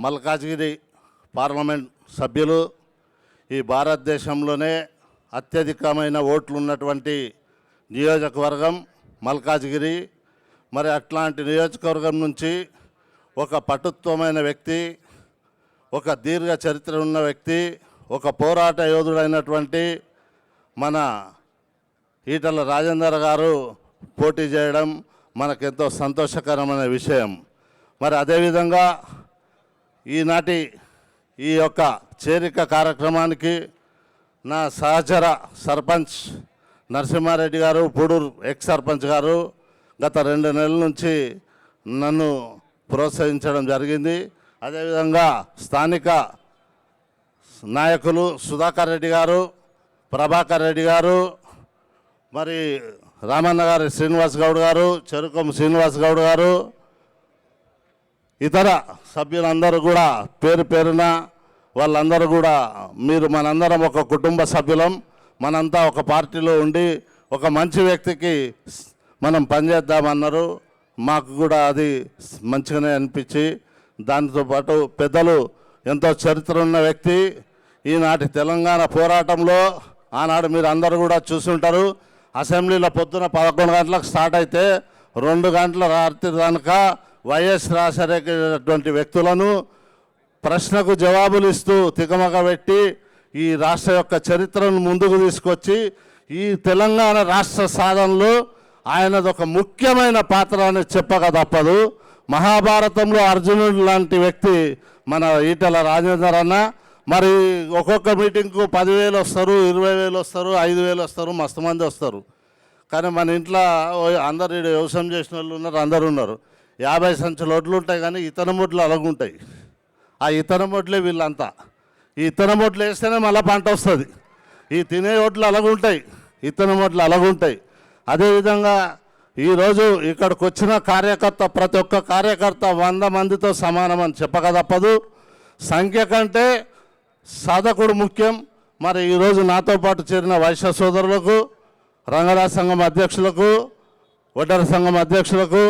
Malkajgiri parliament సభ్యులు ఈ భారతదేశంలోనే అత్యధికమైన ఓట్లు ఉన్నటువంటి నియోజకవర్గం మల్కాజ్గిరి. మరి అట్లాంటి నియోజకవర్గం నుంచి ఒక పటుత్వమైన వ్యక్తి, ఒక దీర్ఘ చరిత్ర ఉన్న వ్యక్తి, ఒక పోరాట యోధుడైనటువంటి మన ఈటల రాజేందర్ గారు పోటీ చేయడం మనకెంతో సంతోషకరమైన విషయం. మరి అదేవిధంగా ఈనాటి ఈ యొక్క చేరిక కార్యక్రమానికి నా సహచర సర్పంచ్ నరసింహారెడ్డి గారు, పూడూరు ఎక్స్ సర్పంచ్ గారు గత 2 నెలల నుంచి నన్ను ప్రోత్సహించడం జరిగింది. అదేవిధంగా స్థానిక నాయకులు సుధాకర్ రెడ్డి గారు, ప్రభాకర్ రెడ్డి గారు, మరి రామన్న గారి శ్రీనివాస్ గౌడ్ గారు, చెరుకం శ్రీనివాస్ గౌడ్ గారు, ఇతర సభ్యులందరూ కూడా పేరు పేరున వాళ్ళందరూ కూడా మీరు మనందరం ఒక కుటుంబ సభ్యులం, మనంతా ఒక పార్టీలో ఉండి ఒక మంచి వ్యక్తికి మనం పనిచేద్దామన్నారు. మాకు కూడా అది మంచిగానే అనిపించి, దాంతోపాటు పెద్దలు ఎంతో చరిత్ర ఉన్న వ్యక్తి, ఈనాటి తెలంగాణ పోరాటంలో ఆనాడు మీరు అందరూ కూడా చూసుంటారు. అసెంబ్లీలో పొద్దున 11 గంటలకు స్టార్ట్ అయితే 2 గంటల రాత్రి దానిక వైఎస్ రాజశేఖర వ్యక్తులను ప్రశ్నకు జవాబులు ఇస్తూ తికమక పెట్టి ఈ రాష్ట్ర యొక్క చరిత్రను ముందుకు తీసుకొచ్చి ఈ తెలంగాణ రాష్ట్ర సాధనలో ఆయనది ఒక ముఖ్యమైన పాత్ర అని చెప్పక తప్పదు. మహాభారతంలో అర్జునుడు లాంటి వ్యక్తి మన ఈటల రాజేందర్ అన్న. మరి ఒక్కొక్క మీటింగ్కు 10,000 వస్తారు, 20,000 వస్తారు, 5,000 వస్తారు, మస్తు మంది వస్తారు. కానీ మన ఇంట్లో అందరు వ్యవసాయం చేసిన వాళ్ళు ఉన్నారు, అందరూ ఉన్నారు. 50 సంచుల ఒడ్లు ఉంటాయి, కానీ ఇతర మొడ్లు అలాగుంటాయి. ఆ ఇతర మొడ్లే వీళ్ళంతా. ఈ ఇతర మొడ్లు వేస్తేనే మళ్ళీ పంట వస్తుంది. ఈ తినే ఒడ్లు అలాగుంటాయి, ఇతర మొడ్లు అలాగుంటాయి. అదేవిధంగా ఈరోజు ఇక్కడికి వచ్చిన కార్యకర్త, ప్రతి ఒక్క కార్యకర్త 100 మందితో సమానం అని చెప్పక తప్పదు. సంఖ్య కంటే సాధకుడు ముఖ్యం. మరి ఈరోజు నాతో పాటు చేరిన వైశ్య సోదరులకు, రంగరాజ సంఘం అధ్యక్షులకు, ఒడ్డర సంఘం అధ్యక్షులకు,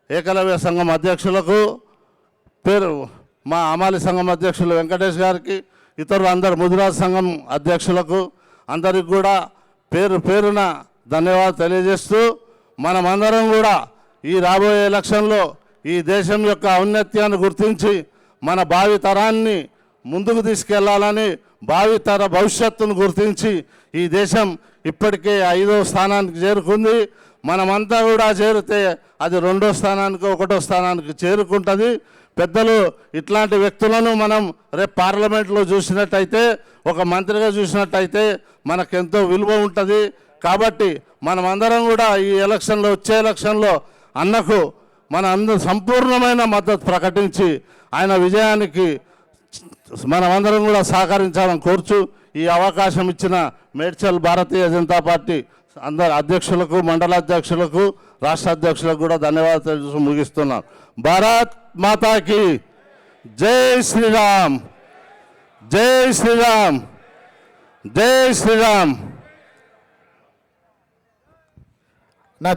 ఏకలవ్య సంఘం అధ్యక్షులకు, మా అమాలి సంఘం అధ్యక్షులు వెంకటేష్ గారికి, ఇతరులు అందరు ముదిరాజ్ సంఘం అధ్యక్షులకు అందరికి కూడా పేరు పేరున ధన్యవాదాలు తెలియజేస్తూ, మనమందరం కూడా ఈ రాబోయే ఎలక్షన్లో ఈ దేశం యొక్క ఔన్నత్యాన్ని గుర్తించి మన భావి తరాన్ని ముందుకు తీసుకెళ్లాలని, భావితర భవిష్యత్తును గుర్తించి ఈ దేశం ఇప్పటికే 5వ స్థానానికి చేరుకుంది. మనమంతా కూడా చేరితే అది 2వ స్థానానికి, 1వ స్థానానికి చేరుకుంటుంది. పెద్దలు ఇట్లాంటి వ్యక్తులను మనం రేపు పార్లమెంట్లో చూసినట్టయితే, ఒక మంత్రిగా చూసినట్టయితే మనకెంతో విలువ ఉంటుంది. కాబట్టి మనమందరం కూడా ఈ ఎలక్షన్లో, వచ్చే ఎలక్షన్లో అన్నకు మన అందరూ సంపూర్ణమైన మద్దతు ప్రకటించి ఆయన విజయానికి మనమందరం కూడా సహకరించాలని కోరుచు, ఈ అవకాశం ఇచ్చిన మేడ్చల్ భారతీయ జనతా పార్టీ అందరు అధ్యక్షులకు, మండల అధ్యక్షులకు, రాష్ట్ర అధ్యక్షులకు కూడా ధన్యవాదాలు తెలుసు ముగిస్తున్నాను. భారత్ మాతాకి జై శ్రీరామ్, జై శ్రీరామ్, జై శ్రీరామ్.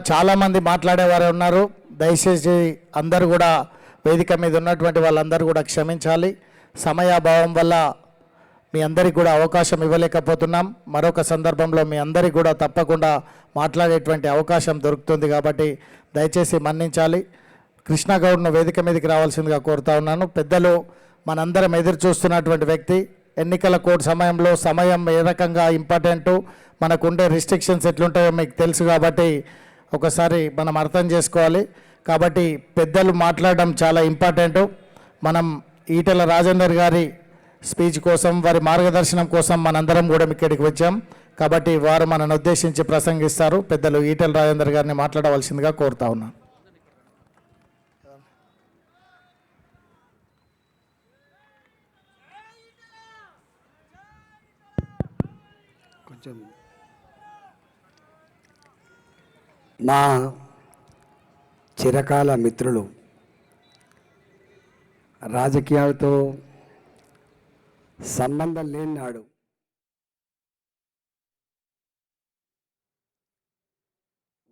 చాలామంది మాట్లాడేవారు ఉన్నారు. దయచేసి అందరూ కూడా వేదిక మీద ఉన్నటువంటి వాళ్ళందరూ కూడా క్షమించాలి. సమయాభావం వల్ల మీ అందరికీ కూడా అవకాశం ఇవ్వలేకపోతున్నాం. మరొక సందర్భంలో మీ అందరికీ కూడా తప్పకుండా మాట్లాడేటువంటి అవకాశం దొరుకుతుంది, కాబట్టి దయచేసి మన్నించాలి. కృష్ణగౌడ్ను వేదిక మీదకి రావాల్సిందిగా కోరుతా ఉన్నాను. పెద్దలు మనందరం ఎదురు చూస్తున్నటువంటి వ్యక్తి. ఎన్నికల కోడ్ సమయంలో సమయం ఏ రకంగా ఇంపార్టెంటు, మనకుండే రిస్ట్రిక్షన్స్ ఎట్లుంటాయో మీకు తెలుసు, కాబట్టి ఒకసారి మనం అర్థం చేసుకోవాలి. కాబట్టి పెద్దలు మాట్లాడడం చాలా ఇంపార్టెంటు. మనం ఈటల రాజేందర్ గారి స్పీచ్ కోసం, వారి మార్గదర్శనం కోసం మనందరం కూడా ఇక్కడికి వచ్చాం. కాబట్టి వారు మనను ఉద్దేశించి ప్రసంగిస్తారు. పెద్దలు ఈటల రాజేందర్ గారిని మాట్లాడవలసిందిగా కోరుతా ఉన్నాను. మా చిరకాల మిత్రులు, రాజకీయాలతో సంబంధం లేని నాడు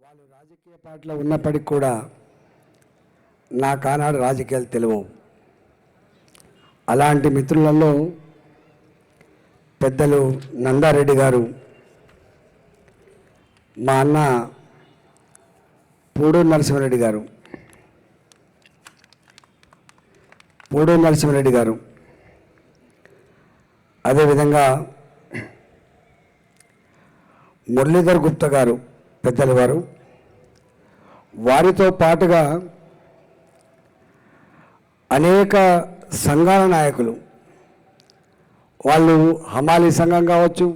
వాళ్ళు రాజకీయ పార్టీలో ఉన్నప్పటికీ కూడా నాకు ఆనాడు రాజకీయాలు తెలియవు. అలాంటి మిత్రులలో పెద్దలు నందారెడ్డి గారు, మా అన్న పూడూరు నరసింహారెడ్డి గారు, అదేవిధంగా మురళీధర్ గుప్తా గారు పెద్దల వారు, వారితో పాటుగా అనేక సంఘాల నాయకులు, వాళ్ళు హమాలీ సంఘం కావచ్చు,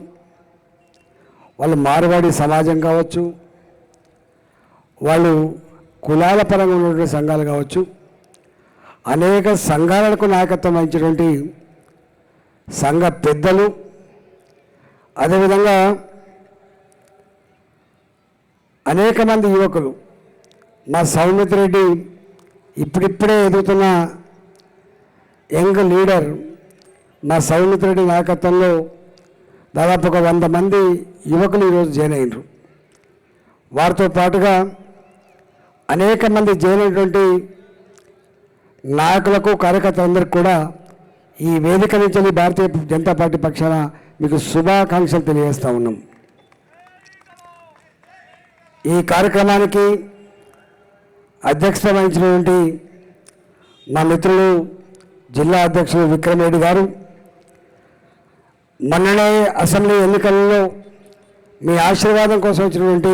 వాళ్ళు మార్వాడి సమాజం కావచ్చు, వాళ్ళు కులాల పరంగా ఉన్నటువంటి సంఘాలు కావచ్చు, అనేక సంఘాలకు నాయకత్వం వహించినటువంటి సంఘ పెద్దలు, అదేవిధంగా అనేక మంది యువకులు, మా సౌమిత్రెడ్డి ఇప్పుడిప్పుడే ఎదుగుతున్న యంగ్ లీడర్, మా సౌమిత్రెడ్డి నాయకత్వంలో దాదాపు ఒక 100 మంది యువకులు ఈరోజు జాయిన్ అయినరు. వారితో పాటుగా అనేక మంది జాయిన్ అయినటువంటి నాయకులకు, కార్యకర్తలందరికీ కూడా ఈ వేదిక నుంచి భారతీయ జనతా పార్టీ పక్షాన మీకు శుభాకాంక్షలు తెలియజేస్తూ ఉన్నాం. ఈ కార్యక్రమానికి అధ్యక్షత వహించినటువంటి మా మిత్రులు జిల్లా అధ్యక్షులు విక్రమ్ రెడ్డి గారు, మొన్ననే అసెంబ్లీ ఎన్నికలలో మీ ఆశీర్వాదం కోసం వచ్చినటువంటి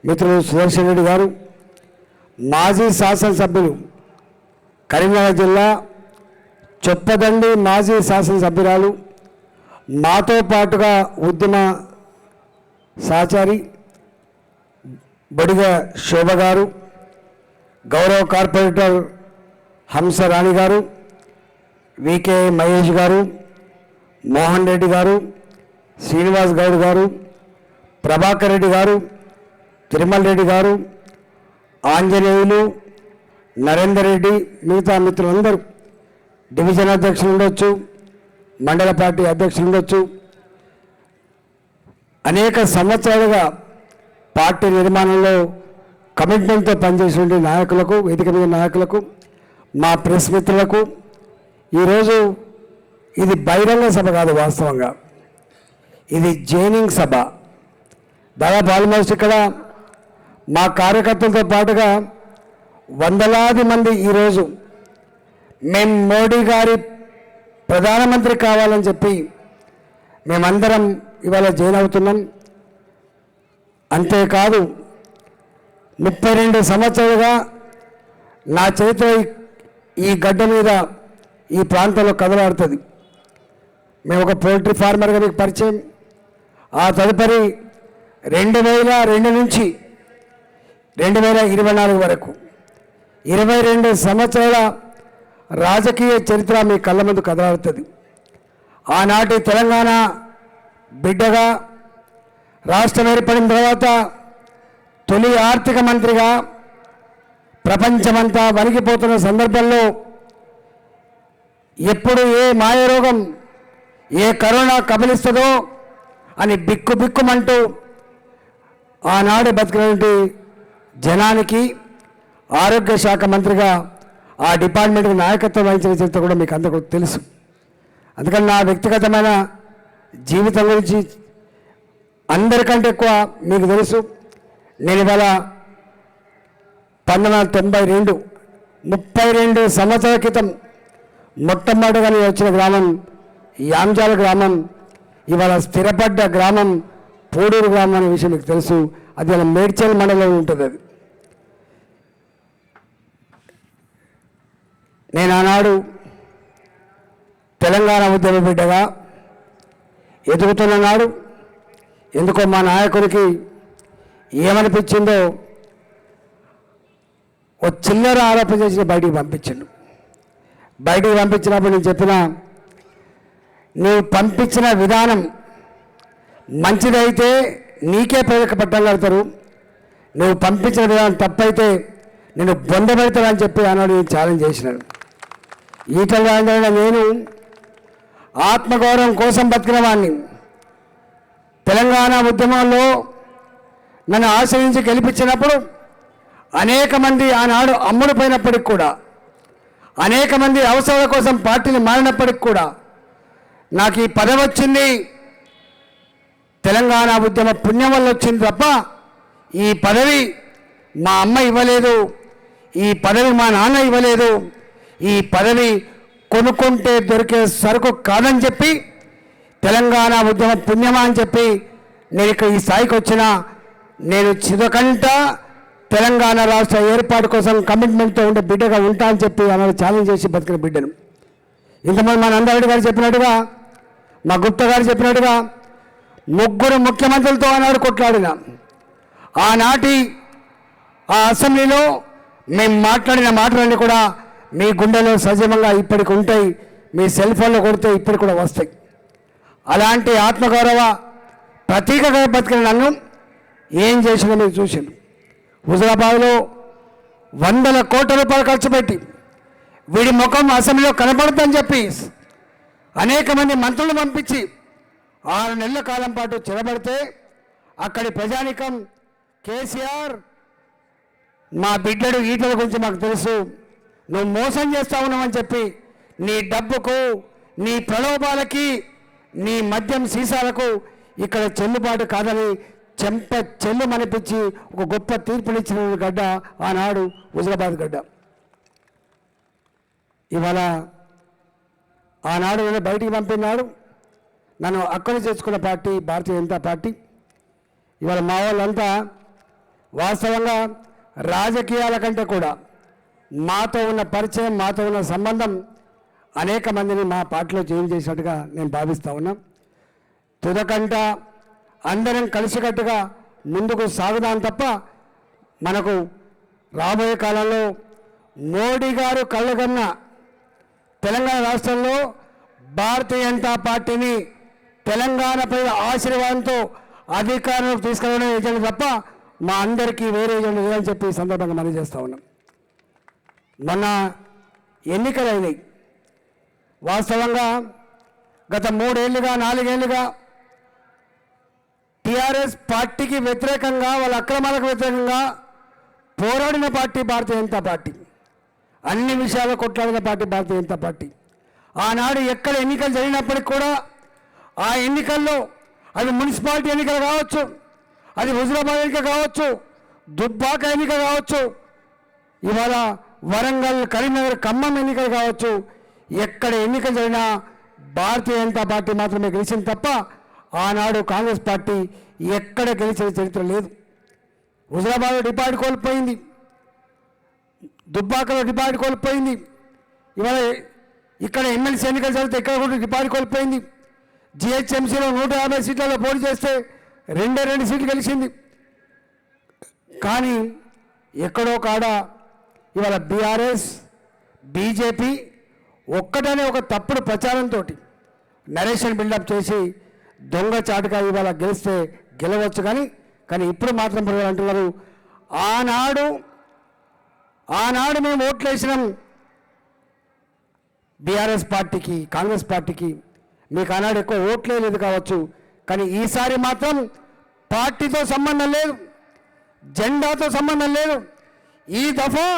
మిత్రులు సుదర్శన్ రెడ్డి గారు, మాజీ శాసనసభ్యులు కరీంనగర్ జిల్లా చొప్పదండి మాజీ శాసనసభ్యురాలు, మాతో పాటుగా ఉద్యమ సహచారి బొడిగ శోభ గారు, గౌరవ కార్పొరేటర్ హంసరాణి గారు, వికే మహేష్ గారు, మోహన్ రెడ్డి గారు, శ్రీనివాస్ గౌడ్ గారు, ప్రభాకర్ రెడ్డి గారు, తిరుమల రెడ్డి గారు, ఆంజనేయులు, నరేందర్ రెడ్డి, మిగతా మిత్రులందరూ, డివిజన్ అధ్యక్షులు ఉండొచ్చు, మండల పార్టీ అధ్యక్షులు ఉండొచ్చు, అనేక సంవత్సరాలుగా పార్టీ నిర్మాణంలో కమిట్మెంట్తో పనిచేసిన నాయకులకు, వేదిక మీద నాయకులకు, మా ప్రెస్ మిత్రులకు, ఈరోజు ఇది బహిరంగ సభ కాదు, వాస్తవంగా ఇది జైనింగ్ సభ. దాదాపు ఆల్మోస్ట్ ఇక్కడ మా కార్యకర్తలతో పాటుగా వందలాది మంది ఈరోజు మేము మోడీ గారి ప్రధానమంత్రి కావాలని చెప్పి మేమందరం ఇవాళ జాయిన్ అవుతున్నాం. అంతేకాదు 32 సంవత్సరాలుగా నా చేతిలో ఈ గడ్డ మీద ఈ ప్రాంతంలో కదలాడుతుంది. మేము ఒక పోల్ట్రీ ఫార్మర్గా మీకు పరిచయం. ఆ తదుపరి 2002 నుంచి 2024 వరకు 22 సంవత్సరాల రాజకీయ చరిత్ర మీ కళ్ళ ముందు కదలాడుతుంది. ఆనాటి తెలంగాణ బిడ్డగా, రాష్ట్రం ఏర్పడిన తర్వాత తొలి ఆర్థిక మంత్రిగా ప్రపంచమంతా వణికిపోతున్న సందర్భంలో ఎప్పుడు ఏ మాయరోగం, ఏ కరోనా కబలిస్తుందో అని బిక్కుమంటూ ఆనాడు బతికినటువంటి జనానికి ఆరోగ్య శాఖ మంత్రిగా ఆ డిపార్ట్మెంట్కి నాయకత్వం వహించిన చరిత్ర కూడా మీకు అందరికీ తెలుసు. అందుకని నా వ్యక్తిగతమైన జీవితం గురించి అందరికంటే ఎక్కువ మీకు తెలుసు. నేను ఇవాళ 1992 32 సంవత్సరాల క్రితం మొట్టమొదటిగా నేను వచ్చిన గ్రామం యాంజాల గ్రామం. ఇవాళ స్థిరపడ్డ గ్రామం పూడూరు గ్రామం అనే విషయం మీకు తెలుసు. అది ఇలా మేడ్చల్ మండలంలో ఉంటుంది. అది నేను ఆనాడు తెలంగాణ ఉద్యమ బిడ్డగా ఎదుగుతున్న నాడు ఎందుకో మా నాయకుడికి ఏమనిపించిందో ఓ చిల్లర ఆరోపణ చేసి బయటికి పంపించిండు. బయటికి పంపించినప్పుడు నేను చెప్పిన, నువ్వు పంపించిన విధానం మంచిదైతే నీకే ప్రజలకు పట్టం కడతారు, నువ్వు పంపించిన విధానం తప్పైతే నేను బొందబెడతానని చెప్పి ఆనాడు నేను ఛాలెంజ్ చేసినాడు. ఈటల రాజేంద్ర నేను ఆత్మగౌరవం కోసం బతికిన వాడిని. తెలంగాణ ఉద్యమంలో నన్ను ఆశ్రయించి గెలిపించినప్పుడు అనేక మంది ఆనాడు అమ్ముడుపోయినప్పటికి కూడా అనేక మంది అవసరాల కోసం పార్టీని మారినప్పటికి కూడా నాకు ఈ పదవి వచ్చింది తెలంగాణ ఉద్యమ పుణ్యం వల్ల వచ్చింది తప్ప ఈ పదవి మా అమ్మ ఇవ్వలేదు, ఈ పదవి మా నాన్న ఇవ్వలేదు, ఈ పదవి కొనుక్కుంటే దొరికే సరుకు కాదని చెప్పి తెలంగాణ ఉద్యమ పుణ్యమా అని చెప్పి నేను ఇక్కడ ఈ స్థాయికి వచ్చిన నేను చిదకంట తెలంగాణ రాష్ట్ర ఏర్పాటు కోసం కమిట్మెంట్తో ఉండే బిడ్డగా ఉంటా అని చెప్పి ఆమె ఛాలెంజ్ చేసి బతికిన బిడ్డను. ఇంతమంది మా నందారెడ్డి గారు చెప్పినట్టుగా, మా గుప్తా గారు చెప్పినట్టుగా 3 ముఖ్యమంత్రులతో ఆనాడు కొట్లాడిన ఆనాటి ఆ అసెంబ్లీలో మేము మాట్లాడిన మాటలన్నీ కూడా మీ గుండెలో సజీవంగా ఇప్పటికి ఉంటాయి, మీ సెల్ ఫోన్లో కొడితే ఇప్పటికి కూడా వస్తాయి. అలాంటి ఆత్మగౌరవ ప్రతీకగా బతికిన నన్ను ఏం చేసిందో మీరు చూసిండు. హుజరాబాద్లో 100 కోట్ల రూపాయలు ఖర్చు పెట్టి వీడి ముఖం అసెంబ్లీలో కనపడుతుందని చెప్పి అనేక మంది మంత్రులు పంపించి 6 నెలల కాలం పాటు చిరబడితే అక్కడి ప్రజానికం కేసీఆర్ మా బిడ్డడు ఈటల గురించి మాకు తెలుసు, నువ్వు మోసం చేస్తా ఉన్నావని చెప్పి నీ డబ్బుకు, నీ ప్రలోభాలకి, నీ మద్యం సీసాలకు ఇక్కడ చెల్లుబాటు కాదని చెల్లుమనిపించి ఒక గొప్ప తీర్పునిచ్చిన గడ్డ ఆనాడు హుజరాబాద్ గడ్డ. ఇవాళ ఆనాడు నన్ను బయటికి పంపినాడు, నన్ను అక్కడి చేసుకున్న పార్టీ భారతీయ జనతా పార్టీ. ఇవాళ మా వాళ్ళంతా వాస్తవంగా రాజకీయాల కంటే కూడా మాతో ఉన్న పరిచయం, మాతో ఉన్న సంబంధం అనేక మందిని మా పార్టీలో చేంజ్ చేసినట్టుగా నేను భావిస్తూ ఉన్నా. తుదకంట అందరం కలిసికట్టుగా ముందుకు సాగుదాం తప్ప మనకు రాబోయే కాలంలో మోడీ గారు కళ్ళగన్న తెలంగాణ రాష్ట్రంలో భారతీయ జనతా పార్టీని తెలంగాణ ప్రజల ఆశీర్వాదంతో అధికారంలోకి తీసుకెళ్ళడం ఏజెండా తప్ప మా అందరికీ వేరే ఏజెండా లేదని చెప్పి ఈ సందర్భంగా మనం చేస్తూ ఉన్నాం. మొన్న ఎన్నికలు అయినాయి. వాస్తవంగా గత 3 ఏళ్ళుగా 4 ఏళ్ళుగా టీఆర్ఎస్ పార్టీకి వ్యతిరేకంగా, వాళ్ళ అక్రమాలకు వ్యతిరేకంగా పోరాడిన పార్టీ భారతీయ జనతా పార్టీ, అన్ని విషయాలు కొట్లాడిన పార్టీ భారతీయ జనతా పార్టీ. ఆనాడు ఎక్కడ ఎన్నికలు జరిగినప్పటికి కూడా ఆ ఎన్నికల్లో అది మున్సిపాలిటీ ఎన్నికలు కావచ్చు, అది హుజరాబాద్ ఎన్నిక కావచ్చు, దుబ్బాక ఎన్నిక కావచ్చు, ఇవాళ వరంగల్, కరీంనగర్, ఖమ్మం ఎన్నికలు కావచ్చు, ఎక్కడ ఎన్నికలు జరిగినా భారతీయ జనతా పార్టీ మాత్రమే గెలిచింది తప్ప ఆనాడు కాంగ్రెస్ పార్టీ ఎక్కడ గెలిచిన చరిత్ర లేదు. హుజరాబాద్లో డిపాజిట్ కోల్పోయింది, దుబ్బాకలో డిపాజిట్ కోల్పోయింది, ఇవాళ ఇక్కడ ఎమ్మెల్సీ ఎన్నికలు జరిగితే ఇక్కడ కూడా డిపాజిట్ కోల్పోయింది. జిహెచ్ఎంసీలో 150 సీట్లలో పోటీ చేస్తే 2 సీట్లు గెలిచింది. కానీ ఎక్కడో కాడ ఇవాళ బీఆర్ఎస్, బీజేపీ ఒక్కటనే ఒక తప్పుడు ప్రచారంతో నరేషన్ బిల్డప్ చేసి దొంగ చాటుగా ఇవాళ గెలిస్తే గెలవచ్చు. కానీ ఇప్పుడు మాత్రం ప్రజలు అంటున్నారు, ఆనాడు మేము ఓట్లు వేసినాం బీఆర్ఎస్ పార్టీకి, కాంగ్రెస్ పార్టీకి, మీకు ఆనాడు ఎక్కువ ఓట్లే లేదు కావచ్చు, కానీ ఈసారి మాత్రం పార్టీతో సంబంధం లేదు, జెండాతో సంబంధం లేదు. ఈ దఫా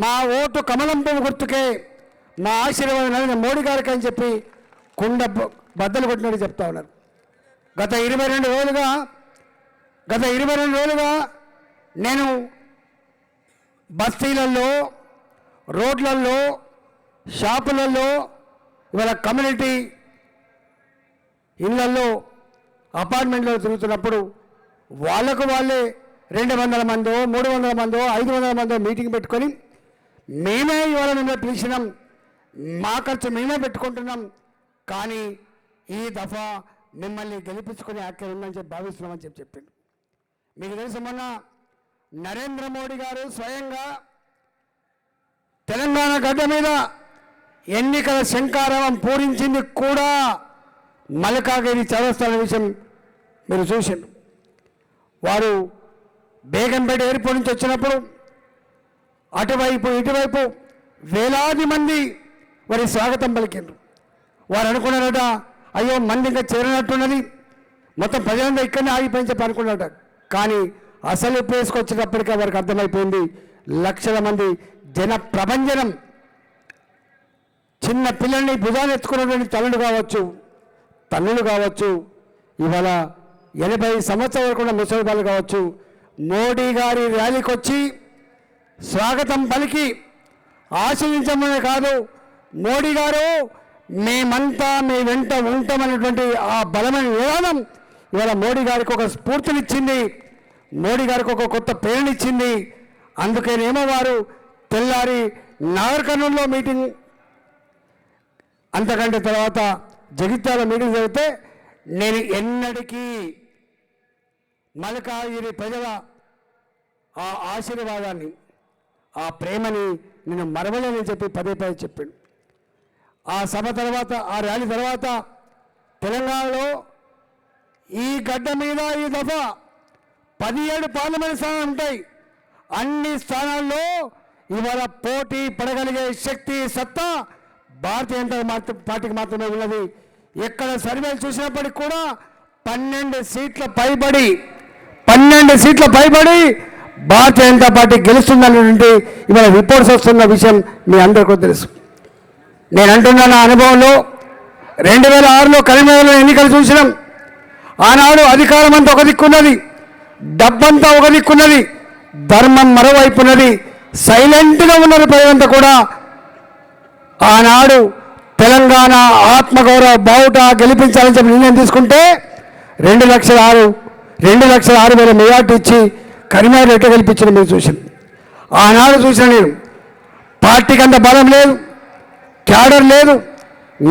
మా ఓటు కమలం పువ్వు గుర్తుకే, మా ఆశీర్వాదం నరేంద్ర మోడీ గారికి అని చెప్పి కుండ బద్దలు కొట్టినట్టు చెప్తా ఉన్నారు. గత 22 రోజులుగా నేను బస్తీలలో, రోడ్లలో, షాపులలో, ఇవాళ కమ్యూనిటీ ఇళ్లలో, అపార్ట్మెంట్లో తిరుగుతున్నప్పుడు వాళ్ళకు వాళ్ళే 200 మందో, 300 మందో, 500 మందో మీటింగ్ పెట్టుకొని మేమే ఇవాళ మిమ్మల్ని పిలిచినాం, మా ఖర్చు మేమే పెట్టుకుంటున్నాం, కానీ ఈ దఫా మిమ్మల్ని గెలిపించుకునే హక్కు ఉందని చెప్పి భావిస్తున్నామని చెప్పిండు. మీకు తెలుసు, మొన్న నరేంద్ర మోడీ గారు స్వయంగా తెలంగాణ గడ్డ మీద ఎన్నికల శంఖారావం పూరించింది కూడా మల్కాగిరి చౌరస్తాల విషయం మీరు చూసిండు. వారు బేగంపేట ఎయిర్పోర్ట్ నుంచి వచ్చినప్పుడు అటువైపు ఇటువైపు వేలాది మంది వారి స్వాగతం పలికిండ్రు. వారు అనుకున్నారట, అయ్యో మంది ఇంకా చేరినట్టున్నది, మొత్తం ప్రజలంతా ఇక్కడనే ఆగిపోయి చెప్పి అనుకున్నారట. కానీ అసలు ప్లేస్కి వచ్చేటప్పటికే వారికి అర్థమైపోయింది, లక్షల మంది జన ప్రభంజనం చిన్న పిల్లల్ని భుజాన్ని ఎత్తుకున్నటువంటి తల్లులు కావచ్చు, ఇవాళ 80 సంవత్సరాల వరకు ఉన్న ముసలి వాళ్ళు కావచ్చు, మోడీ గారి ర్యాలీకి వచ్చి స్వాగతం పలికి ఆశీర్వించమనే కాదు, మోడీ గారు మేమంతా మీ వెంట ఉంటామన్నటువంటి ఆ బలమైన నినాదం ఇవాళ మోడీ గారికి ఒక స్ఫూర్తినిచ్చింది, మోడీ గారికి ఒక కొత్త ప్రేరణిచ్చింది. అందుకేనేమో వారు తెల్లారి నాగర్ కర్నూలులో మీటింగ్, అంతకంటే తర్వాత జగిత్యాల మీటింగ్ జరిగితే నేను ఎన్నటికీ మల్కాజిగిరి ప్రజల ఆ ఆశీర్వాదాన్ని, ఆ ప్రేమని నేను మరవలేనని చెప్పి పదే చెప్పాడు. ఆ సభ తర్వాత, ఆ ర్యాలీ తర్వాత తెలంగాణలో ఈ గడ్డ మీద ఈ దఫా 17 పార్లమెంట్ స్థానాలు ఉంటాయి. అన్ని స్థానాల్లో ఇవాళ పోటీ పడగలిగే శక్తి, సత్తా భారతీయ జనతా పార్టీకి మాత్రమే ఉన్నది. ఎక్కడ సర్వేలు చూసినప్పటికీ కూడా 12 సీట్ల పైబడి భారతీయ జనతా పార్టీ గెలుస్తుందనేటువంటి ఇవాళ రిపోర్ట్స్ వస్తున్న విషయం మీ అందరికీ తెలుసు. నేను అంటున్నా, నా అనుభవంలో 2006లో కరీంనగర్లో ఎన్నికలు చూసినాం. ఆనాడు అధికారం అంతా ఒక దిక్కున్నది, డబ్బంతా ఒక దిక్కున్నది, ధర్మం మరోవైపున్నది. సైలెంట్గా ఉన్నారు ప్రజలంతా కూడా. ఆనాడు తెలంగాణ ఆత్మగౌరవ బావుట గెలిపించాలని చెప్పి నిర్ణయం తీసుకుంటే 2,06,000 మెజార్టీ ఇచ్చి కరీంనగర్ ఎట్లా గెలిపించిన మీరు చూసింది. ఆనాడు చూసిన నేను పార్టీకి అంత బలం లేదు, క్యాడర్ లేదు,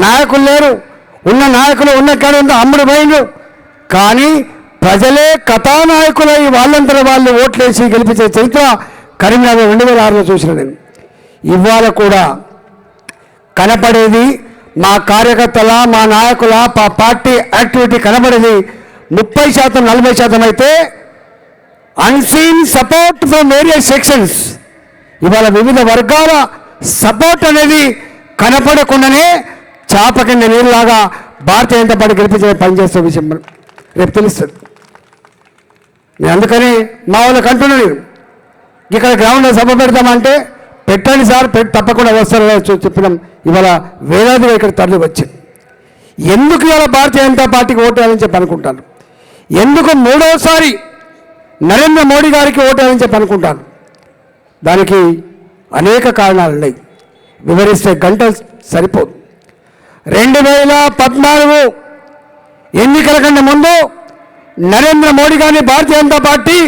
నాయకులు లేరు, ఉన్న నాయకులు ఉన్న క్యాడర్ అంతా అమ్ముడు పోయిండు. కానీ ప్రజలే కథానాయకులై వాళ్ళంతా వాళ్ళు ఓట్లేసి గెలిపించే చరిత్ర కరీంనగర్ 2006లో చూసిన నేను. ఇవాళ కూడా కనపడేది మా కార్యకర్తల, మా నాయకుల, పార్టీ యాక్టివిటీ కనబడేది 30% 40% అయితే unseen support from various sections, ఇవాళ వివిధ వర్గాల సపోర్ట్ అనేది కనపడకుండానే చాప కింద నీరులాగా భారతీయ జనతా పార్టీ గెలిపించే పనిచేస్తున్న విషయం రేపు తెలుస్తుంది. నేను అందుకని మా వాళ్ళకి అంటున్నాను, ఇక్కడ గ్రౌండ్లో సభ పెడతామంటే పెట్టండి సార్, తప్పకుండా వస్తారు చెప్పినాం. ఇవాళ వేలాదిగా ఇక్కడ తరలి వచ్చింది. ఎందుకు ఇవాళ భారతీయ జనతా పార్టీకి ఓటేయాలని చెప్పి అనుకుంటాను, ఎందుకు 3వసారి నరేంద్ర మోడీ గారికి ఓటేయాలని చెప్పి అనుకుంటాను. దానికి అనేక కారణాలు ఉన్నాయి, వివరిస్తే గంట సరిపోదు. 2014 ఎన్నికల కంటే ముందు నరేంద్ర మోడీ గారిని భారతీయ జనతా పార్టీ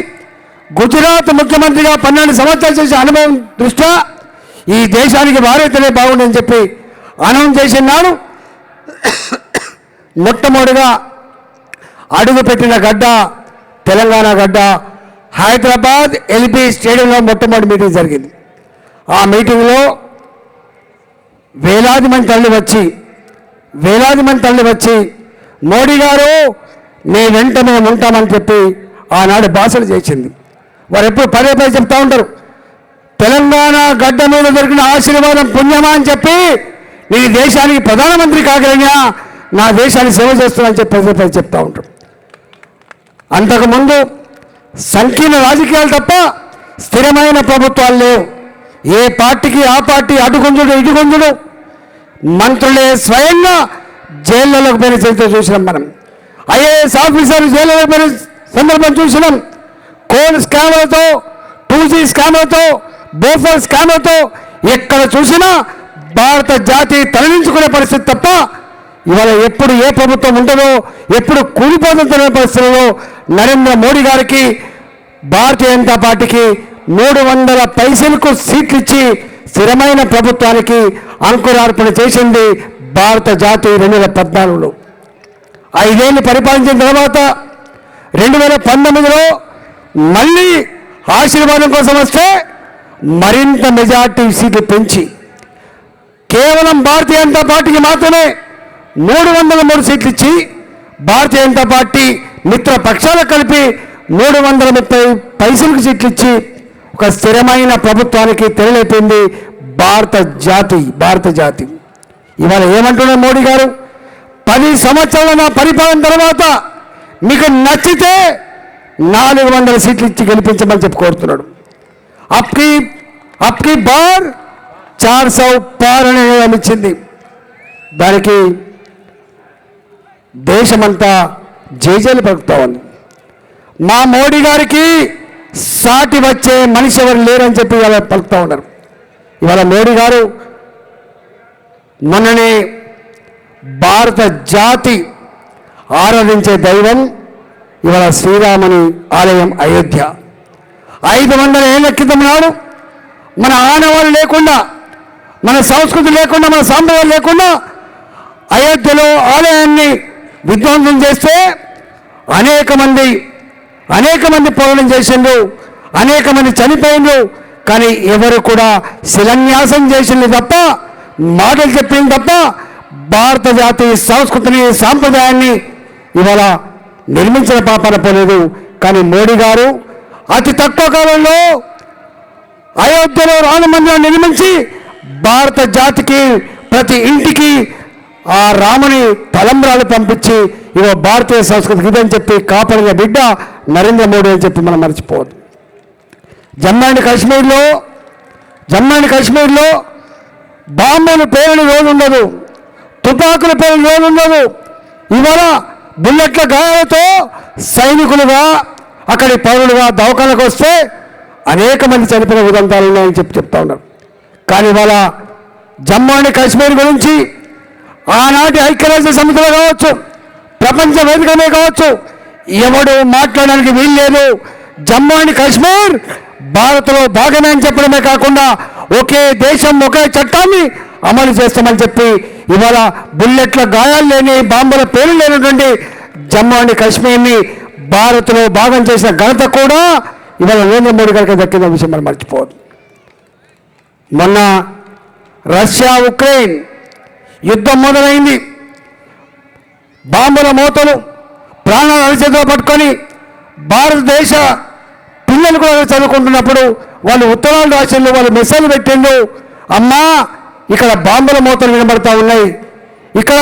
గుజరాత్ ముఖ్యమంత్రిగా 12 సంవత్సరాలు చేసే అనుభవం దృష్ట్యా ఈ దేశానికి భారతీయతనే బాగుండని చెప్పి అనౌన్స్ చేసినాడు. మొట్టమొదటిగా అడుగుపెట్టిన గడ్డ తెలంగాణ గడ్డ హైదరాబాద్ ఎల్బీ స్టేడియంలో మొట్టమొదటి మీటింగ్ జరిగింది. ఆ మీటింగ్లో వేలాది మంది తరలి వచ్చి మోడీ గారు నీ వెంట మేము ఉంటామని చెప్పి ఆనాడు భాషలు చేసింది. వారు ఎప్పుడు పదే చెప్తా ఉంటారు, తెలంగాణ గడ్డ మీద దొరికిన ఆశీర్వాదం పుణ్యమా అని చెప్పి నీ దేశానికి ప్రధానమంత్రి కాగలిగినా నా దేశాన్ని సేవ చేస్తున్నానని చెప్పి పదే చెప్తా ఉంటారు. అంతకుముందు సంకీర్ణ రాజకీయాలు తప్ప స్థిరమైన ప్రభుత్వాలు లేవు. ఏ పార్టీకి ఆ పార్టీ అటుగుంజుడు ఇటుగుంజుడు, మంత్రులే స్వయంగా జైళ్ళలోకి పోయిన చరిత్ర చూసినాం. మనం ఐఏఎస్ ఆఫీసర్లు జైల్లోకి పోయిన సందర్భం చూసినాం. కోల్ స్కామ్లతో, 2G స్కామ్లతో, బోఫర్ స్కామ్లతో ఎక్కడ చూసినా భారత జాతి తరలించుకునే పరిస్థితి తప్ప ఇవాళ ఎప్పుడు ఏ ప్రభుత్వం ఉంటుందో, ఎప్పుడు కూలిపోతున్న పరిస్థితుల్లో నరేంద్ర మోడీ గారికి భారతీయ జనతా పార్టీకి 300 పైసలకు సీట్లు ఇచ్చి స్థిరమైన ప్రభుత్వానికి అంకురార్పణ చేసింది భారత జాతి 2014లో. 5 ఏళ్ళు పరిపాలించిన తర్వాత 2019లో మళ్ళీ ఆశీర్వాదం కోసం వస్తే మరింత మెజార్టీ సీట్లు పెంచి కేవలం భారతీయ జనతా పార్టీకి మాత్రమే 303 సీట్లు ఇచ్చి భారతీయ జనతా పార్టీ మిత్ర పక్షాలకు కలిపి 330 పైసలకు సీట్లు ఇచ్చి ఒక స్థిరమైన ప్రభుత్వానికి తెరలేపింది భారత జాతి. ఇవాళ ఏమంటున్నారు మోడీ గారు, 10 సంవత్సరాల నా పరిపాలన తర్వాత మీకు నచ్చితే 400 సీట్లు ఇచ్చి గెలిపించమని చెప్పి కోరుతున్నాడు. అప్కి బార్ 400 పార్ అనే ఇచ్చింది. దానికి దేశమంతా జేజేలు పలుకుతా ఉంది. మా మోడీ గారికి సాటి వచ్చే మనిషి ఎవరు లేరని చెప్పి ఇవాళ పలుకుతూ ఉన్నారు. ఇవాళ మోడీ గారు మొన్ననే భారత జాతి ఆరాధించే దైవం ఇవాళ శ్రీరాముని ఆలయం అయోధ్య 500 ఏళ్ల క్రితం నాడు మన ఆనవాళ్ళు లేకుండా, మన సంస్కృతి లేకుండా, మన సాంప్రదాయం లేకుండా అయోధ్యలో ఆలయాన్ని విధ్వంసం చేస్తే అనేక మంది పోరాటం చేసిండ్రు, అనేక మంది చనిపోయిండ్రు. కానీ ఎవరు కూడా శిలాన్యాసం చేసింది తప్ప, మాటలు చెప్పింది తప్ప భారత జాతి సంస్కృతిని సాంప్రదాయాన్ని ఇవాళ నిర్మించిన పాపాన పోలేదు. కానీ మోడీ గారు అతి తక్కువ కాలంలో అయోధ్యలో రామ మందిరం నిర్మించి భారత జాతికి ప్రతి ఇంటికి ఆ రాముని తలంబ్రాలు పంపించి ఇవో భారతీయ సంస్కృతికి ఇదని చెప్పి కాపాడిన బిడ్డ నరేంద్ర మోడీ అని చెప్పి మనం మర్చిపోవద్దు. జమ్మూ అండ్ కాశ్మీర్లో బాంబుల పేరుని రోజు ఉండదు, తుపాకుల పేరుని రోజు ఉండదు. ఇవాళ బుల్లెట్ల గాయాలతో సైనికులుగా అక్కడి పౌరులుగా దవాఖానకు వస్తే అనేక మంది చనిపోయిన ఉదంతాలు ఉన్నాయని చెప్తా ఉన్నారు. కానీ ఇవాళ జమ్మూ అండ్ కాశ్మీర్ గురించి ఆనాటి ఐక్యరాజ్య సమితిలో కావచ్చు, ప్రపంచ వేదికమే కావచ్చు, ఎవడు మాట్లాడడానికి వీల్లేదు. జమ్మూ అండ్ కాశ్మీర్ భారత్లో భాగమే అని చెప్పడమే కాకుండా ఒకే దేశం ఒకే చట్టాన్ని అమలు చేస్తామని చెప్పి ఇవాళ బుల్లెట్ల గాయాలు లేని, బాంబుల పేర్లు లేనటువంటి జమ్మూ అండ్ కాశ్మీర్ని భారత్లో భాగం చేసిన ఘనత కూడా ఇవాళ నరేంద్ర మోడీ గారికి దక్కిన విషయం మనం మర్చిపోవద్దు. మొన్న రష్యా ఉక్రెయిన్ యుద్ధం మొదలైంది. బాంబుల మోతలు ప్రాణాలు అరిచేతిలో పట్టుకొని భారతదేశ పిల్లలు కూడా చదువుకుంటున్నప్పుడు వాళ్ళు ఉత్తరాలు రాసిండు, వాళ్ళు మెసేజ్ పెట్టిండు, అమ్మా ఇక్కడ బాంబుల మోతలు వినబడతా ఉన్నాయి, ఇక్కడ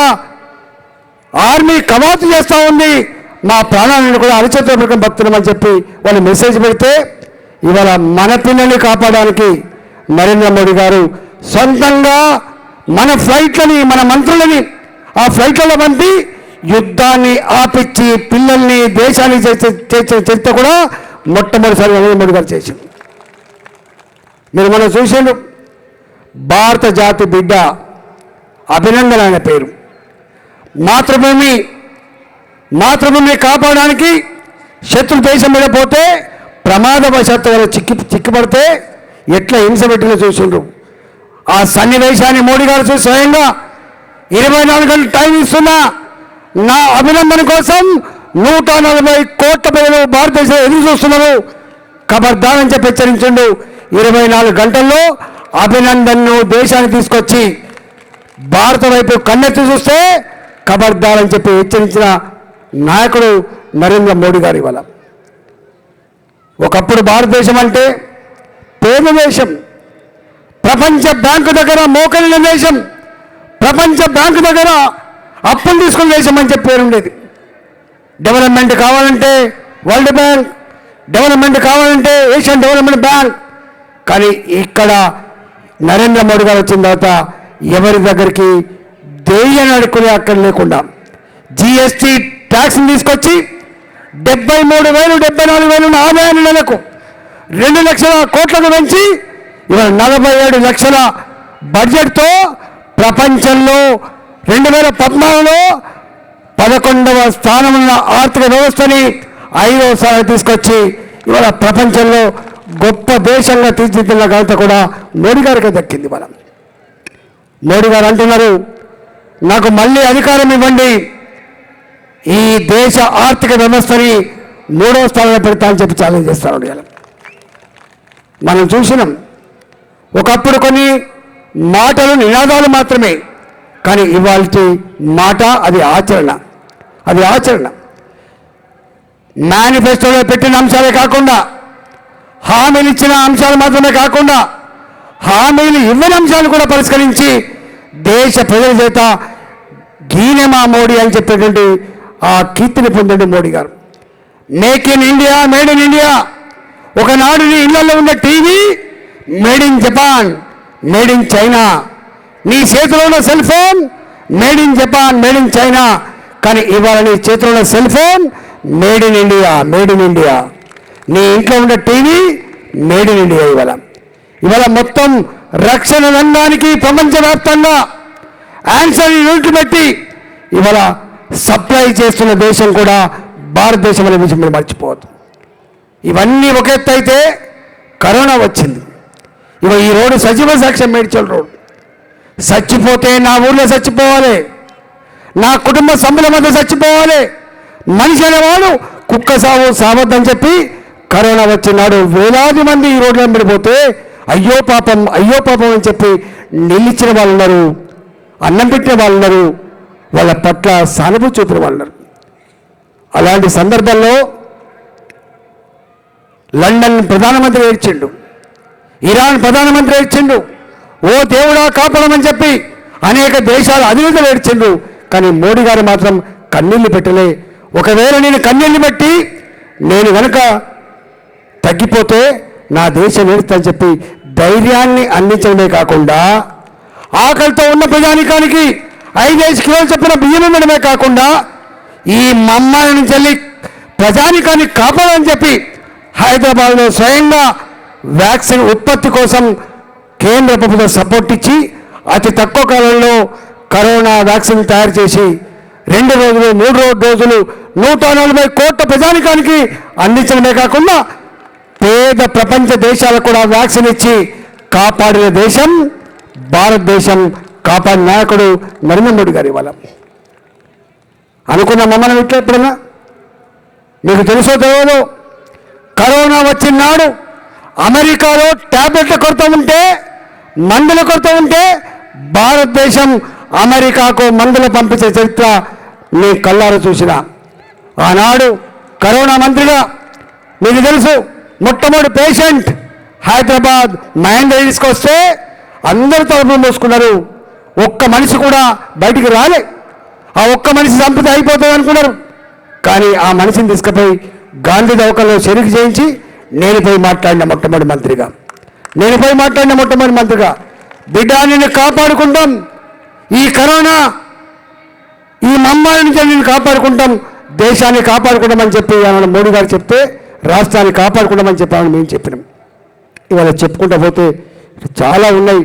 ఆర్మీ కవాతు చేస్తూ ఉంది, మా ప్రాణాలను కూడా అరిచేతిలో పట్టుకొని బతున్నామని చెప్పి వాళ్ళు మెసేజ్ పెడితే ఇవాళ మన పిల్లల్ని కాపాడడానికి నరేంద్ర మోడీ గారు సొంతంగా మన ఫ్లైట్లని, మన మంత్రులని ఆ ఫ్లైట్లలో పంపి యుద్ధాన్ని ఆపిచ్చి పిల్లల్ని దేశాన్ని చేసిన చరిత్ర కూడా మొట్టమొదటిసారి నరేంద్ర మోడీ గారు చేసింది. మీరు మనం చూసిండు భారత జాతి బిడ్డ అభినందన ఆయన పేరు. మాతృభూమిని కాపాడడానికి శత్రు దేశం మీద పోతే ప్రమాదవశాత్తు వాళ్ళు చిక్కిపడితే ఎట్లా హింస పెట్టినా చూసిండ్రు. ఆ సన్నివేశాన్ని మోడీ గారు చూసి స్వయంగా 24 గంటలు టైం ఇస్తున్నా నా అభినందన కోసం 140 కోట్ల ప్రజలు భారతదేశంలో ఎదురు చూస్తున్నారు, ఖబర్దార్ అని చెప్పి హెచ్చరించిండు. 24 గంటల్లో అభినందన్ను దేశానికి తీసుకొచ్చి భారత వైపు కన్నెత్తి చూస్తే ఖబర్దార్ అని చెప్పి హెచ్చరించిన నాయకుడు నరేంద్ర మోడీ గారు. ఇవాళ ఒకప్పుడు భారతదేశం అంటే పేద దేశం, ప్రపంచ బ్యాంకు దగ్గర మోకరిన దేశం, ప్రపంచ బ్యాంకు దగ్గర అప్పులు తీసుకున్న దేశం అని చెప్పి పేరుండేది. డెవలప్మెంట్ కావాలంటే వరల్డ్ బ్యాంక్, డెవలప్మెంట్ కావాలంటే ఏషియన్ డెవలప్మెంట్ బ్యాంక్. కానీ ఇక్కడ నరేంద్ర మోడీ గారు వచ్చిన తర్వాత ఎవరి దగ్గరికి దేయ్యని అడుక్కునే అక్కడ లేకుండా జిఎస్టీ ట్యాక్స్ని తీసుకొచ్చి 73,000 74,000 ఆదాయాన్ని నెలకు 2 లక్షల కోట్లకు పెంచి ఇవాళ 47 లక్షల బడ్జెట్తో ప్రపంచంలో 2014లో 11వ స్థానం ఉన్న ఆర్థిక వ్యవస్థని 5వ స్థానం తీసుకొచ్చి ఇవాళ ప్రపంచంలో గొప్ప దేశంగా తీర్చిదిద్దిన ఘనత కూడా మోడీ గారికి దక్కింది. మనం మోడీ గారు అంటున్నారు, నాకు మళ్ళీ అధికారం ఇవ్వండి, ఈ దేశ ఆర్థిక వ్యవస్థని 3వ స్థానంలో పెడతా అని చెప్పి ఛాలెంజ్ చేస్తాను. ఇలా మనం చూసినాం, ఒకప్పుడు కొన్ని మాటలు నినాదాలు మాత్రమే, కానీ ఇవాళ మాట అది ఆచరణ. మేనిఫెస్టోలో పెట్టిన అంశాలే కాకుండా, హామీలు ఇచ్చిన అంశాలు మాత్రమే కాకుండా హామీలు ఇవ్వని అంశాలు కూడా పరిష్కరించి దేశ ప్రజల చేత గీనెమా మోడీ అని చెప్పేటువంటి ఆ కీర్తిని పొందండి మోడీ గారు. Make in India, made in India. ఒకనాడు నీ ఇళ్లలో ఉన్న TV made in Japan, made in China. నీ చేతిలో ఉన్న cell phone made in Japan, made in China. కానీ ఇవాళ నీ చేతిలో cell phone made in India, made in India. నీ ఇంట్లో ఉన్న టీవీ మేడ్ ఇన్ ఇండియా. ఇవాళ మొత్తం రక్షణ రంగానికి ప్రపంచవ్యాప్తంగా ఆన్సర్ యూనిట్లు పెట్టి ఇవాళ సప్లై చేస్తున్న దేశం కూడా భారతదేశం అనే విషయం మీరు మర్చిపోవద్దు. ఇవన్నీ ఒక ఎత్తు అయితే కరోనా వచ్చింది. ఇవాళ ఈ రోడ్డు సజీవ సాక్ష్యం మేడ్చల్ రోడ్డు. చచ్చిపోతే నా ఊళ్ళో చచ్చిపోవాలి, నా కుటుంబ సభ్యుల మధ్య చచ్చిపోవాలి. మనిషి అనేవాడు కుక్క సావు సావద్దని చెప్పి కరోనా వచ్చినాడు వేలాది మంది ఈ రోడ్లో పడిపోతే అయ్యో పాపం అని చెప్పి నిలిచిన వాళ్ళు ఉన్నారు, అన్నం పెట్టిన వాళ్ళు ఉన్నారు, వాళ్ళ పట్ల సానుభూతి చూపిన వాళ్ళు ఉన్నారు. అలాంటి సందర్భంలో లండన్ ప్రధానమంత్రి ఏడ్చిండు, ఇరాన్ ప్రధానమంత్రి ఏడ్చిండు, ఓ దేవుడా కాపాడమని చెప్పి అనేక దేశాల అధినేతలు ఏడ్చిండు. కానీ మోడీ గారు మాత్రం కన్నీళ్లు పెట్టలే. ఒకవేళ నేను కన్నీళ్లు పెట్టి నేను కనుక తగ్గిపోతే నా దేశం ఏడుస్తుందని చెప్పి ధైర్యాన్ని అందించడమే కాకుండా ఆకలితో ఉన్న ప్రజానికానికి 5 కిలోలు చెప్పిన బియ్యం ఇవ్వడమే కాకుండా ఈ మమ్మాయి నుంచి వెళ్ళి ప్రజానికాన్ని కాపాడని చెప్పి హైదరాబాద్లో స్వయంగా వ్యాక్సిన్ ఉత్పత్తి కోసం కేంద్ర ప్రభుత్వం సపోర్ట్ ఇచ్చి అతి తక్కువ కాలంలో కరోనా వ్యాక్సిన్ తయారు చేసి 2 రోజులు 3 రోజులు 140 కోట్ల ప్రజానికానికి అందించడమే కాకుండా పేద ప్రపంచ దేశాలకు కూడా వ్యాక్సిన్ ఇచ్చి కాపాడిన దేశం భారతదేశం. కాపాడిన నాయకుడు నరేంద్ర మోడీ గారు. ఇవాళ అనుకున్న మనం ఇట్లా ఎప్పుడన్నా మీకు తెలుసో తెలియదు, కరోనా వచ్చిన నాడు అమెరికాలో ట్యాబ్లెట్ల కొరత ఉంటే, మందుల కొరత ఉంటే భారతదేశం అమెరికాకు మందులు పంపించే చరిత్ర నీ కళ్ళారు చూసిన. ఆనాడు కరోనా మంత్రిగా మీకు తెలుసు, మొట్టమొదటి పేషెంట్ హైదరాబాద్ మహేంద్ర హిల్స్కి వస్తే అందరూ తలుపులు మోసుకున్నారు. ఒక్క మనిషి కూడా బయటికి రాలే. ఆ ఒక్క మనిషి చంపితే అయిపోతుంది అనుకున్నారు. కానీ ఆ మనిషిని తీసుకుపోయి గాంధీ దవాఖానలో చెరుకు చేయించి నేను పోయి మాట్లాడిన మొట్టమొదటి మంత్రిగా బిడ్డ నిన్ను కాపాడుకుంటాం, ఈ కరోనా ఈ మమ్మారి నుంచి నేను కాపాడుకుంటాం, దేశాన్ని కాపాడుకుంటామని చెప్పి మోడీ గారు చెప్తే రాష్ట్రాన్ని కాపాడుకుంటామని చెప్పామని మేము చెప్పినాం. ఇవాళ చెప్పుకుంటూ పోతే చాలా ఉన్నాయి.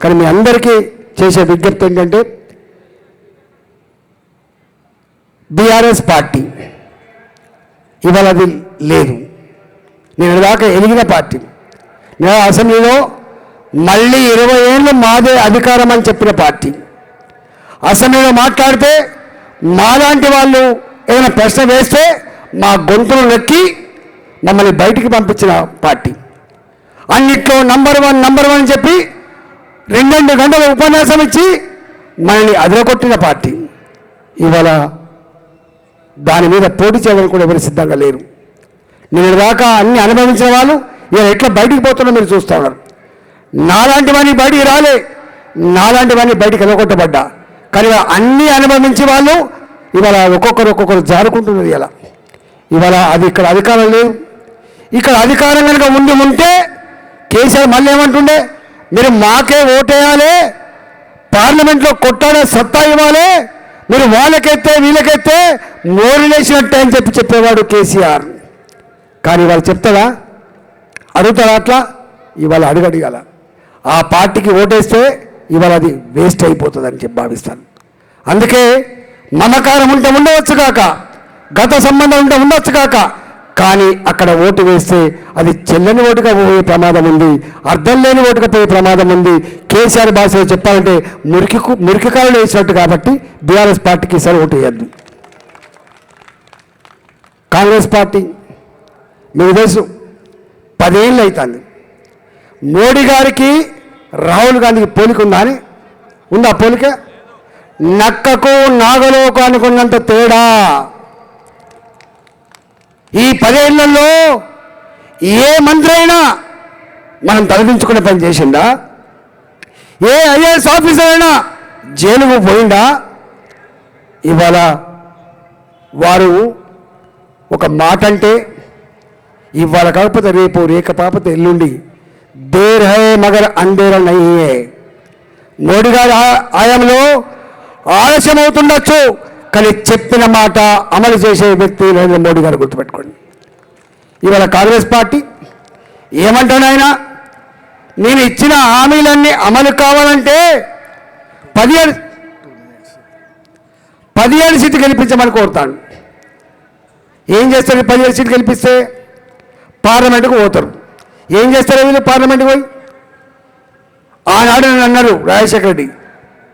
కానీ మీ అందరికీ చేసే విజ్ఞప్తి ఏంటంటే బీఆర్ఎస్ పార్టీ ఇవాళ అది లేదు. నేను దాకా ఎదిగిన పార్టీ. నేను అసెంబ్లీలో మళ్ళీ 20 ఏళ్ళు మాదే అధికారం అని చెప్పిన పార్టీ. అసెంబ్లీలో మాట్లాడితే మాలాంటి వాళ్ళు ఏదైనా ప్రశ్న వేస్తే మా గొంతులు నొక్కి మమ్మల్ని బయటికి పంపించిన పార్టీ. అన్నిట్లో నంబర్ వన్ అని చెప్పి 2 గంటల ఉపన్యాసం ఇచ్చి మనల్ని అదరగొట్టిన పార్టీ. ఇవాళ దాని మీద పోటీ చేయడానికి కూడా ఎవరు సిద్ధంగా లేరు. నేను దాకా అన్ని అనుభవించిన వాళ్ళు ఇవాళ ఎట్లా బయటికి పోతున్నా మీరు చూస్తూ ఉన్నారు. నాలాంటివన్నీ బయటికి రాలే, నాలాంటివన్నీ బయటికి వెళ్ళగొట్టబడ్డా. కానీ అన్నీ అనుభవించే వాళ్ళు ఇవాళ ఒక్కొక్కరు జారుకుంటున్నారు. ఇవాళ అది ఇక్కడ అధికారం లేదు. ఇక్కడ అధికారం కనుక ఉంటే కేసీఆర్ మళ్ళీ ఏమంటుండే, మీరు మాకే ఓటేయాలి, పార్లమెంట్లో కొట్టాడే సత్తా ఇవ్వాలి, మీరు వాళ్ళకెత్తే వీళ్ళకెత్తే మోరులేసినట్టే అని చెప్పేవాడు కేసీఆర్. కానీ వాళ్ళు చెప్తారా, అడుగుతారా? అట్లా ఇవాళ అడగల. ఆ పార్టీకి ఓటేస్తే ఇవాళ అది వేస్ట్ అయిపోతుందని చెప్పి భావిస్తాను. అందుకే మమకారం ఉంటే ఉండవచ్చు కాక, గత సంబంధం ఉంటే ఉండొచ్చు కాక, కానీ అక్కడ ఓటు వేస్తే అది చెల్లని ఓటుగా పోయే ప్రమాదం ఉంది, అర్థం లేని ఓటుగా పోయే ప్రమాదం ఉంది. కేసీఆర్ భాషలో చెప్పాలంటే మురికికాయలు వేసినట్టు. కాబట్టి బీఆర్ఎస్ పార్టీకి సరి ఓటు వేయద్దు. కాంగ్రెస్ పార్టీ మీకు తెలుసు 10 ఏళ్ళు అవుతుంది. మోడీ గారికి రాహుల్ గాంధీకి పోలిక ఉందా అని? ఉందా పోలిక? నక్కకు నాగలోకానికి ఉన్నంత తేడా. ఈ 10 ఏళ్లలో ఏ మంత్రి అయినా మనం తలదించుకునే పని చేసిందా? ఏ ఐఏఎస్ ఆఫీసర్ అయినా జైలుకు పోయిందా? ఇవాళ వారు ఒక మాట అంటే ఇవాళ కాకపోతే రేపు, రేకపోతే ఎల్లుండి there high Magar Antera Nahi high. Modi గారి ఆయంలో ఆలస్యం అవుతుండొచ్చు, కానీ చెప్పిన మాట అమలు చేసే వ్యక్తి నరేంద్ర మోడీ గారు, గుర్తుపెట్టుకోండి. ఇవాళ కాంగ్రెస్ పార్టీ ఏమంటానైనా, నేను ఇచ్చిన హామీలన్నీ అమలు కావాలంటే 17 సీట్లు గెలిపించమని కోరుతాను. ఏం చేస్తారు? 17 సీట్లు గెలిపిస్తే పార్లమెంటుకు పోతారు. ఏం చేస్తారు వీళ్ళు పార్లమెంటుకు పోయి? ఆనాడు నన్ను అన్నారు రాజశేఖర రెడ్డి,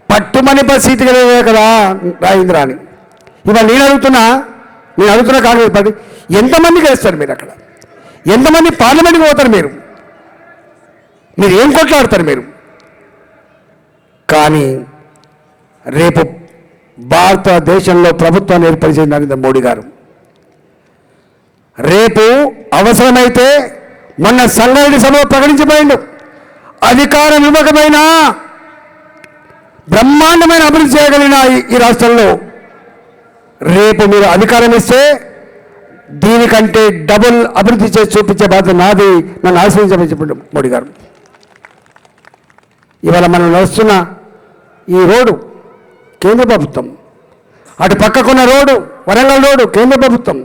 పట్టుమని సీటు గెలవే కదా రాజేంద్ర అని. ఇవాళ నేను అడుగుతున్నా కాంగ్రెస్ పార్టీ, ఎంతమంది గెలుస్తారు మీరు? అక్కడ ఎంతమంది పార్లమెంట్కి పోతారు? మీరు ఏం కొట్లాడతారు మీరు? కానీ రేపు భారతదేశంలో ప్రభుత్వాన్ని ఏర్పరిచే నరేంద్ర మోడీ గారు రేపు అవసరమైతే మొన్న సంగారెడ్డి సభలో ప్రకటించబడిండు, అధికారం ఇవ్వకమైన బ్రహ్మాండమైన అభివృద్ధి చేయగలిగిన ఈ రాష్ట్రంలో రేపు మీరు అధికారం ఇస్తే దీనికంటే డబుల్ అభివృద్ధి చేసి చూపించే బాధ్యత నాది, నన్ను ఆశ్రయించమని చెప్పండి మోడీ గారు. ఇవాళ మనం నడుస్తున్న ఈ రోడ్డు కేంద్ర ప్రభుత్వం, అటు పక్కకున్న రోడ్డు వరంగల్ రోడ్డు కేంద్ర ప్రభుత్వం,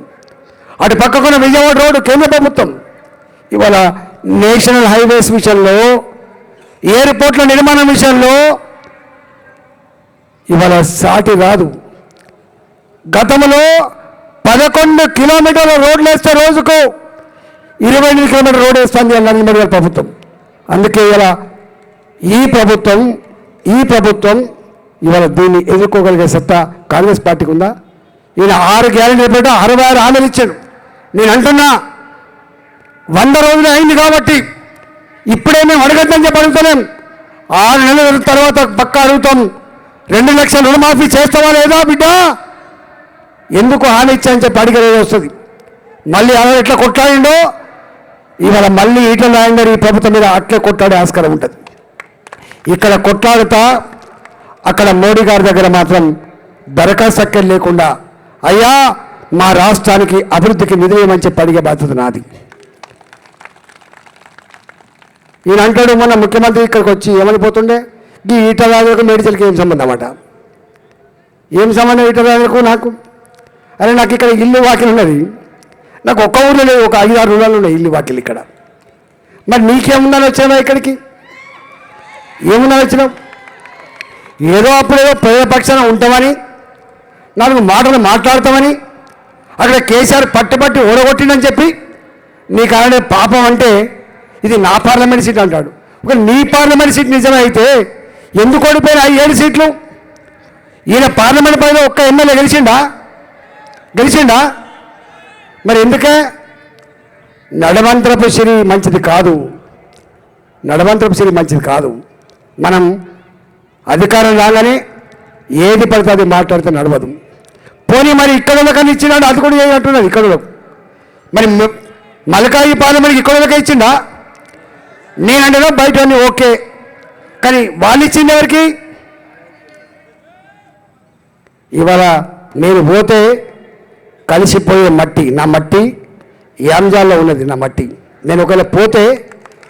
అటు పక్కకున్న విజయవాడ రోడ్డు కేంద్ర ప్రభుత్వం. ఇవాళ నేషనల్ హైవేస్ విషయంలో, ఎయిర్పోర్ట్ల నిర్మాణం విషయంలో ఇవాళ సాటి రాదు. గతంలో 11 కిలోమీటర్ల రోడ్లు వేస్తే రోజుకు 28 కిలోమీటర్ రోడ్ వేస్తుంది నరేంద్ర మోడీ గారి ప్రభుత్వం. అందుకే ఇలా ఈ ప్రభుత్వం ఇవాళ దీన్ని ఎదుర్కోగలిగే సత్తా కాంగ్రెస్ పార్టీకి ఉందా? ఈయన 6 గ్యారెంటీ పెట్టా 66 హామీలు ఇచ్చాడు. నేను అంటున్నా 100 రోజులు అయింది కాబట్టి ఇప్పుడే మేము అడగద్దని చెప్పి అడుగుతలేం. 6 నెలల తర్వాత పక్కా అడుగుతాం, 2 లక్షల రుణమాఫీ చేస్తావా లేదా బిడ్డ? ఎందుకు హామీ ఇచ్చాయని చెప్పి అడిగేది వస్తుంది. మళ్ళీ అలా ఎట్లా కొట్లాడిండో ఇవాళ మళ్ళీ ఈటల రాజేందర్ ఈ ప్రభుత్వం మీద అట్లే కొట్లాడే ఆస్కారం ఉంటుంది. ఇక్కడ కొట్లాడుతా అక్కడ మోడీ గారి దగ్గర మాత్రం దరఖాస్తు లేకుండా, అయ్యా మా రాష్ట్రానికి అభివృద్ధికి నిధులు ఇవ్వమని చెప్పి అడిగే బాధ్యత నాది. ఈయన అంటాడు, మొన్న ముఖ్యమంత్రి ఇక్కడికి వచ్చి ఏమనిపోతుండే, ఈ ఈటల రాజేందర్కు మేడిచల్కి ఏం సంబంధం అన్నమాట? ఏం సంబంధం ఈటల రాజేందర్కు నాకు? అరే నాకు ఇక్కడ ఇల్లు వాకిలు ఉన్నది, నాకు ఒక్క ఊళ్ళో లేదు, ఒక 5-6 ఊళ్ళలో ఉన్నాయి ఇల్లు వాకిలు ఇక్కడ. మరి నీకేముందని వచ్చినావా ఇక్కడికి? ఏముందని వచ్చినావు? ఏదో అప్పుడేదో ప్రజల పక్షాన ఉంటామని, 4 మాటలు మాట్లాడతామని, అక్కడ కేసీఆర్ పట్టుబట్టి ఓడగొట్టిందని చెప్పి నీకు అలానే పాపం అంటే ఇది నా పార్లమెంట్ సీట్ అంటాడు. ఒక నీ పార్లమెంట్ సీట్ నిజమే అయితే ఎందుకు ఓడిపోయినా 7 సీట్లు? ఈయన పార్లమెంట్ పైన ఒక్క ఎమ్మెల్యే గెలిచిండా? మరి ఎందుకే? నడవంతరపు సిరి మంచిది కాదు. మనం అధికారం రాగానే ఏది పడితే అది మాట్లాడితే నడవదు. పోనీ మరి ఇక్కడ కన్నా ఇచ్చినాడు, అది కూడా ఏమంటున్నది ఇక్కడ. మరి మలకాయి పార్లమెంట్కి ఇక్కడ ఇచ్చిండా? నేనంటేనో బయట అన్నీ ఓకే, కానీ వాళ్ళు ఇచ్చింది ఎవరికి? ఇవాళ నేను పోతే కలిసిపోయే మట్టి, నా మట్టి యాంజాల్లో ఉన్నది. నా మట్టి నేను ఒకవేళ పోతే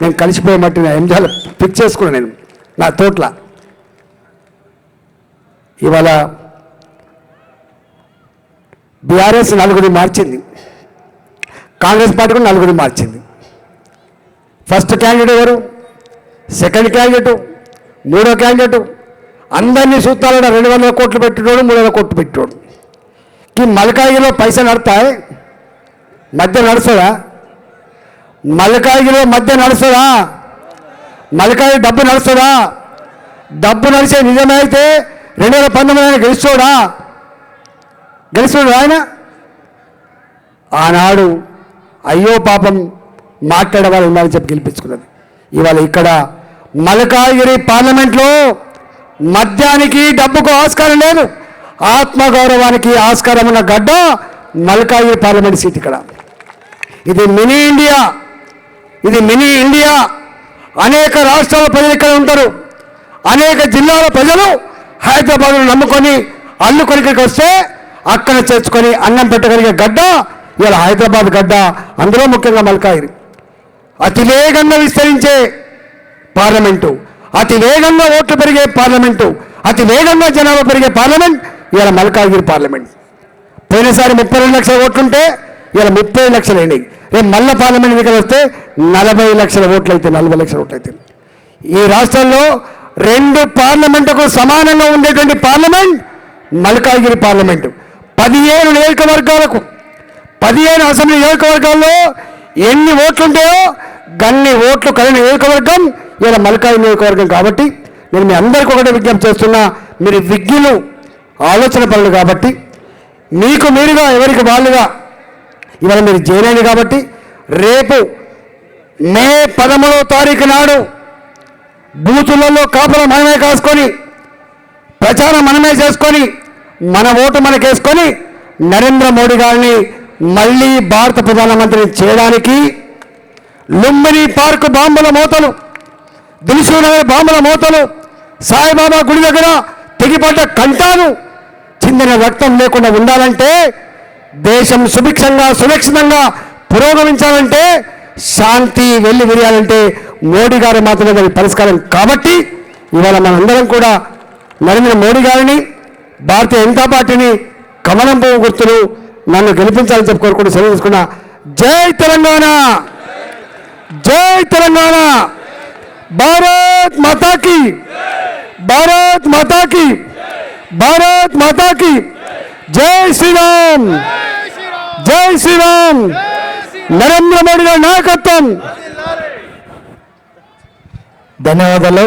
నేను కలిసిపోయే మట్టి నా యాంజాల్లో ఫిక్స్ చేసుకున్నాను నేను నా తోట్ల. ఇవాళ బీఆర్ఎస్ 4 మార్చింది, కాంగ్రెస్ పార్టీ కూడా 4 మార్చింది. ఫస్ట్ క్యాండిడేట్ ఎవరు? సెకండ్ క్యాండిడేటు, 3వ క్యాండిడేటు, అందరినీ సూత్రాలన్న 200 కోట్లు పెట్టినోడు, 300 కోట్లు పెట్టినోడు. ఈ మలకాయిలో పైసలు నడతాయి, మధ్య నడుస్తుందా? మలకాయిలో మధ్య నడుస్తుందా? మలకాయి డబ్బు నడుస్తుందా? డబ్బు నడిచే నిజమైతే 2019 గెలుస్తాడా ఆయన? ఆనాడు అయ్యో పాపం మాట్లాడే వాళ్ళు ఉన్నారని చెప్పి గెలిపించుకున్నది. ఇవాళ ఇక్కడ మల్కాజ్గిరి పార్లమెంట్లో మద్యానికి డబ్బుకు ఆస్కారం లేదు, ఆత్మగౌరవానికి ఆస్కారం ఉన్న గడ్డ మల్కాజ్గిరి పార్లమెంట్ సీట్. ఇక్కడ ఇది మినీ ఇండియా. అనేక రాష్ట్రాల ప్రజలు ఇక్కడ ఉంటారు, అనేక జిల్లాల ప్రజలు హైదరాబాద్ను నమ్ముకొని అల్లుకొని ఇక్కడికి వస్తే అక్కడ చేర్చుకొని అన్నం పెట్టగలిగే గడ్డ ఇవాళ హైదరాబాద్ గడ్డ, అందులో ముఖ్యంగా మల్కాజ్గిరి. అతి వేగంగా విస్తరించే పార్లమెంటు, అతి వేగంగా ఓట్లు పెరిగే పార్లమెంటు, అతి వేగంగా జనాభా పెరిగే పార్లమెంట్ ఇవాళ మల్కాజ్గిరి పార్లమెంట్. పోయినసారి 32 లక్షల ఓట్లుంటే ఇలా 30 లక్షలు అయినాయి. రేపు మళ్ళా పార్లమెంట్ ఎన్నికలు వస్తే 40 లక్షల ఓట్లు అయితే 40 లక్షల ఓట్లు అయితే ఈ రాష్ట్రంలో 2 పార్లమెంటుకు సమానంగా ఉండేటువంటి పార్లమెంట్ మల్కాజ్గిరి పార్లమెంటు. 15 నియోజకవర్గాలకు 15 అసెంబ్లీ నియోజకవర్గాల్లో ఎన్ని ఓట్లు ఉంటాయో గన్ని ఓట్లు కలిగిన నియోజకవర్గం ఇలా మల్కాజ్గిరి నియోజకవర్గం. కాబట్టి నేను మీ అందరికీ ఒకటే విజ్ఞప్తి చేస్తున్నా, మీరు విజ్ఞులు ఆలోచన పనులు కాబట్టి మీకు మీరుగా ఎవరికి వాళ్ళుగా ఇవాళ మీరు చేయలేండి. కాబట్టి రేపు మే 13వ తారీఖు నాడు బూతులలో కాపులు మనమే కాసుకొని ప్రచారం మనమే చేసుకొని మన ఓటు మనకేసుకొని నరేంద్ర మోడీ గారిని మళ్ళీ భారత ప్రధానమంత్రిని చేయడానికి లుంబిని పార్కు బాంబుల మోతలు, దిల్సుఖ్నగర్ బాంబుల మోతలు, సాయిబాబా గుడి దగ్గర తెగిపడ్డ కంటాను చిందిన రక్తం లేకుండా ఉండాలంటే, దేశం సుభిక్షంగా సురక్షితంగా పురోగమించాలంటే, శాంతి వెళ్ళి విరియాలంటే మోడీ గారు మాత్రమే దానికి పరిష్కారం. కాబట్టి ఇవాళ మనందరం కూడా నరేంద్ర మోడీ గారిని, భారతీయ జనతా పార్టీని కమలం పువ్వు గుర్తులు నన్ను గెలిపించాలని చెప్పి కోరుకుంటూ సెలవు తీసుకున్నా. జై తెలంగాణ, జై తెలంగాణ, భారత్ మాతాకి, భారత్ మాతాకి, భారత్ మాతాకి, జై శ్రీరామ్, జై శ్రీరామ్, నరేంద్ర మోడీ గారి నాయకత్వం. ధన్యవాదాలు.